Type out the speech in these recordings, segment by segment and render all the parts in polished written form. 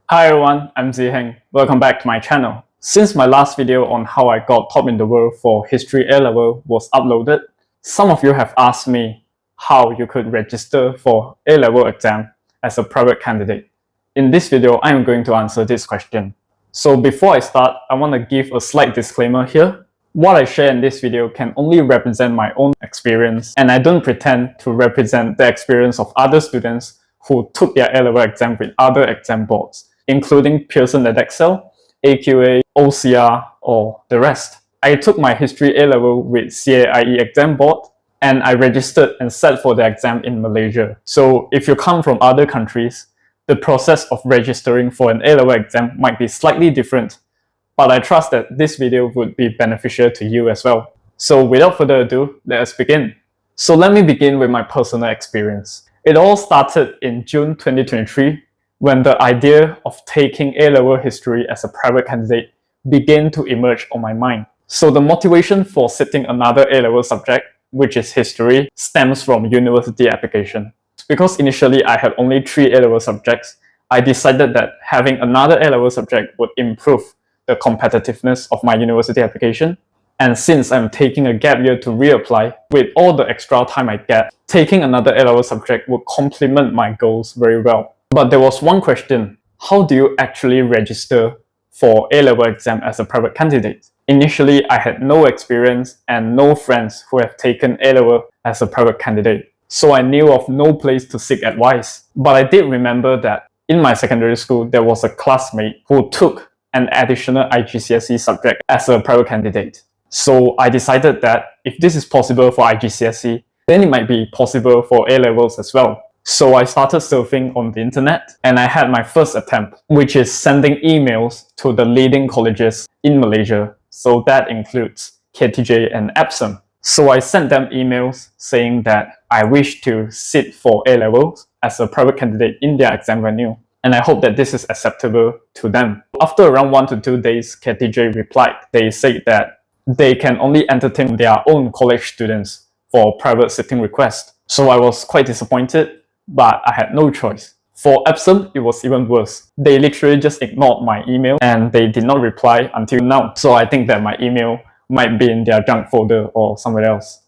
Hi everyone, I'm Ziheng. Welcome back to my channel. Since my last video on how I got top in the world for History A-Level was uploaded, some of you have asked me how you could register for A-Level exam as a private candidate. In this video, I'm going to answer this question. So before I start, I want to give a slight disclaimer here. What I share in this video can only represent my own experience, and I don't pretend to represent the experience of other students who took their A-Level exam with other exam boards, including Pearson Edexcel, AQA, OCR, or the rest. I took my History A-Level with CAIE exam board, and I registered and sat for the exam in Malaysia. So if you come from other countries, the process of registering for an A-Level exam might be slightly different, but I trust that this video would be beneficial to you as well. So without further ado, let us begin. So let me begin with my personal experience. It all started in June 2023 when the idea of taking A-Level history as a private candidate began to emerge on my mind. So the motivation for sitting another A-Level subject, which is history, stems from university application. Because initially I had only 3 A-Level subjects, I decided that having another A-Level subject would improve the competitiveness of my university application. And since I'm taking a gap year to reapply, with all the extra time I get, taking another A-Level subject would complement my goals very well. But there was one question: how do you actually register for A-Level exam as a private candidate? Initially, I had no experience and no friends who have taken A-Level as a private candidate, so I knew of no place to seek advice. But I did remember that in my secondary school, there was a classmate who took an additional IGCSE subject as a private candidate. So I decided that if this is possible for IGCSE, then it might be possible for A-Levels as well. So I started surfing on the internet, and I had my first attempt, which is sending emails to the leading colleges in Malaysia. So that includes KTJ and Epsom. So I sent them emails saying that I wish to sit for A-Levels as a private candidate in their exam venue, and I hope that this is acceptable to them. After around 1 to 2 days, KTJ replied. They said that they can only entertain their own college students for private sitting requests. So I was quite disappointed, but I had no choice. For Epsom, it was even worse. They literally just ignored my email and they did not reply until now. So I think that my email might be in their junk folder or somewhere else.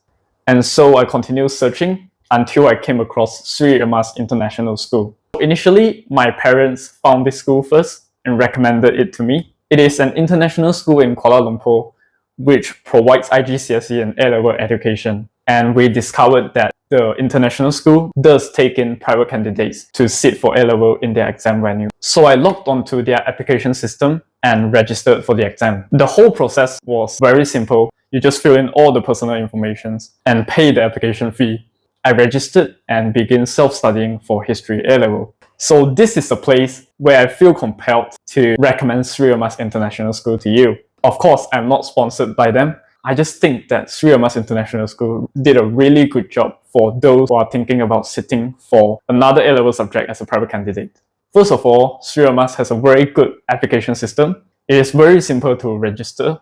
And so I continued searching until I came across Sri Emas International School. Initially, my parents found this school first and recommended it to me. It is an international school in Kuala Lumpur which provides IGCSE and A-Level education. And we discovered that the international school does take in private candidates to sit for A-Level in their exam venue. So I logged onto their application system and registered for the exam. The whole process was very simple. You just fill in all the personal information and pay the application fee. I registered and began self-studying for History A-Level. So this is a place where I feel compelled to recommend Sri Emas International School to you. Of course, I'm not sponsored by them. I just think that Sri Emas International School did a really good job for those who are thinking about sitting for another A-Level subject as a private candidate. First of all, Sri Emas has a very good application system. It is very simple to register,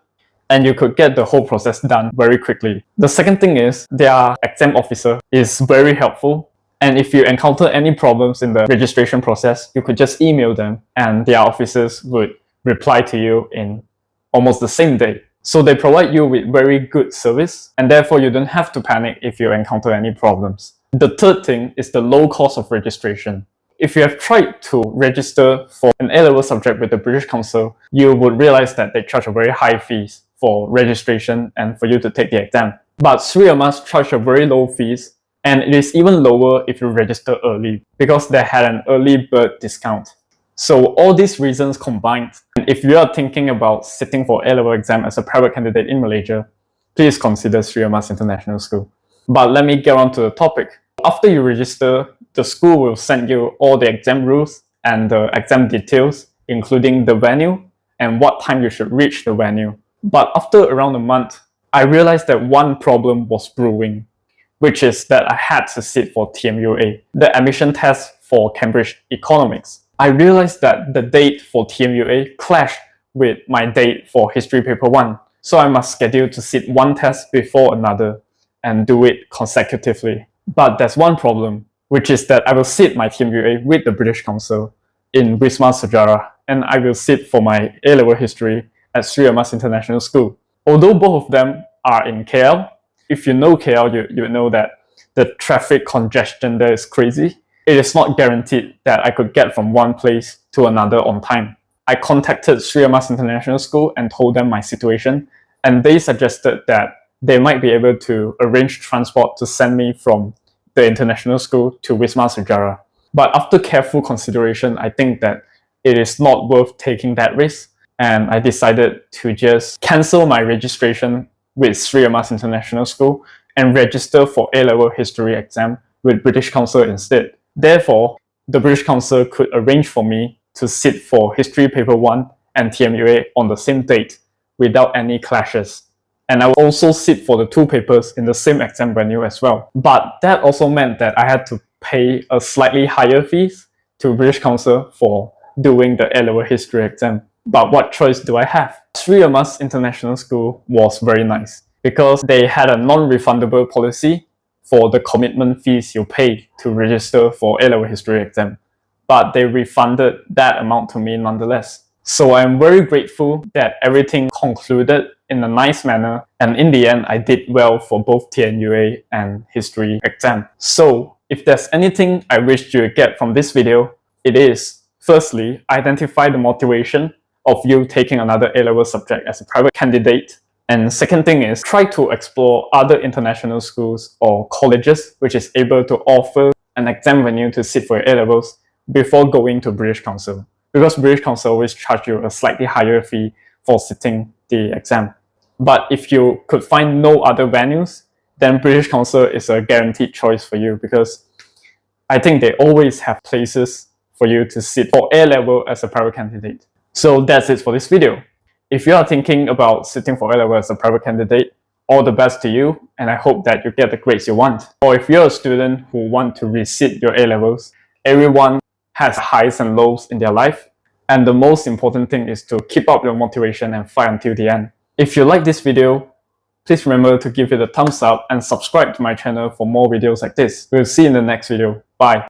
and you could get the whole process done very quickly. The second thing is their exam officer is very helpful, and if you encounter any problems in the registration process, you could just email them and their officers would reply to you in almost the same day. So they provide you with very good service, and therefore you don't have to panic if you encounter any problems. The third thing is the low cost of registration. If you have tried to register for an A-Level subject with the British Council, you would realize that they charge a very high fees for registration and for you to take the exam. But Sri Emas charge a very low fees, and it is even lower if you register early because they had an early bird discount. So all these reasons combined, and if you are thinking about sitting for A-Level exam as a private candidate in Malaysia, please consider Sri Emas International School. But let me get on to the topic. After you register, the school will send you all the exam rules and the exam details, including the venue and what time you should reach the venue. But after around a month, I realized that one problem was brewing, which is that I had to sit for TMUA, the admission test for Cambridge Economics. I realized that the date for TMUA clashed with my date for History Paper 1, so I must schedule to sit one test before another and do it consecutively. But there's one problem, which is that I will sit my TMUA with the British Council, in Wisma Sejarah, and I will sit for my A-level history at Sri Amas International School. Although both of them are in KL, if you know KL, you know that the traffic congestion there is crazy. It is not guaranteed that I could get from one place to another on time. I contacted Sri Amas International School and told them my situation, and they suggested that they might be able to arrange transport to send me from the international school to Wisma Sejarah. But after careful consideration, I think that it is not worth taking that risk, and I decided to just cancel my registration with Sri Amas International School and register for A-level history exam with British Council instead. Therefore, the British Council could arrange for me to sit for History Paper 1 and TMUA on the same date without any clashes. And I will also sit for the two papers in the same exam venue as well. But that also meant that I had to pay a slightly higher fees to British Council for doing the A-level history exam. But what choice do I have? Sri Amas International School was very nice because they had a non-refundable policy for the commitment fees you pay to register for A-level history exam. But they refunded that amount to me nonetheless. So I'm very grateful that everything concluded in a nice manner, and in the end I did well for both TNUA and history exam. So if there's anything I wish you get from this video, it is, firstly, identify the motivation of you taking another A-level subject as a private candidate. And second thing is, try to explore other international schools or colleges which is able to offer an exam venue to sit for your A-levels before going to British Council. Because British Council always charge you a slightly higher fee for sitting the exam. But if you could find no other venues, then British Council is a guaranteed choice for you, because I think they always have places for you to sit for A-level as a private candidate. So that's it for this video. If you are thinking about sitting for A-level as a private candidate, all the best to you, and I hope that you get the grades you want. Or if you're a student who want to resit your A-levels, everyone has highs and lows in their life, and the most important thing is to keep up your motivation and fight until the end. If you like this video, please remember to give it a thumbs up and subscribe to my channel for more videos like this. We'll see you in the next video. Bye.